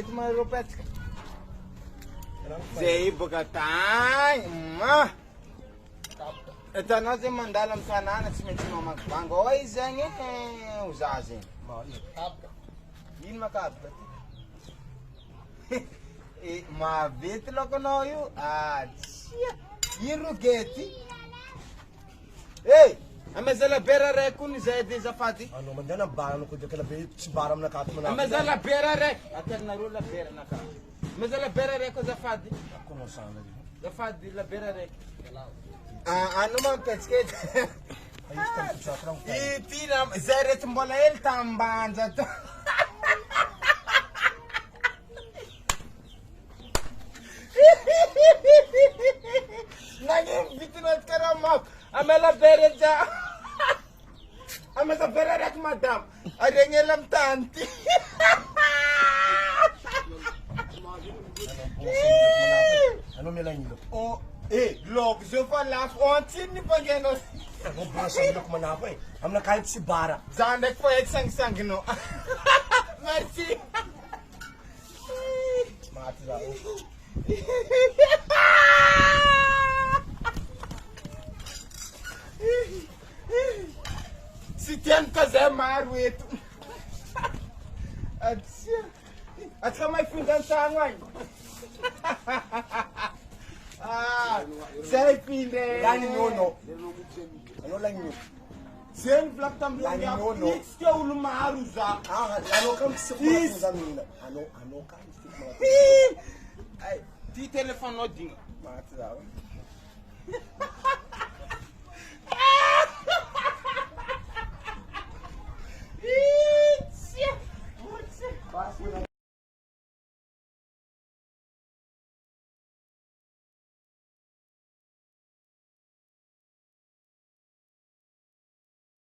Ito mga rupet. Zay bugatay. Ito na si mandalam sana na simit mo magbango. Oy, zange uzasin. Yun makablat. Mavitlo ko no yu. Yirugeti. Hey! Amazala bera re kuni za desafati. Ano man dyan ang baran ko dyan kalabi si baram na kato mo na. Amazala bera re. Ater na rula bera na ka. Amazala bera re ko zafati. Ako mo sana din. Zafati la bera re. Ano man pesket. Ayos ka sa frang. Itinam zeret mbola el tambanza to. Naging bitinat karamap. Amela bereja. Amela bererek madam. Adenge lam tanti. Ano may lang yun? Oh, log, je fa laf on tin ni pageno. Ako ba sa ilok man ako Am na kahit si bara. Zanek po sang no. Merci. Mati ra. Si tiyan ka sa marwit. At ka may pinggan sa angay. Say pinde. Yan yun, no? Ano lang yun? Sen flak tam lang ya. It's ka ulumaru za. Ano kam si mga puzamina? Ano kam si mga Ay, ti telephone no ding. Mati ra.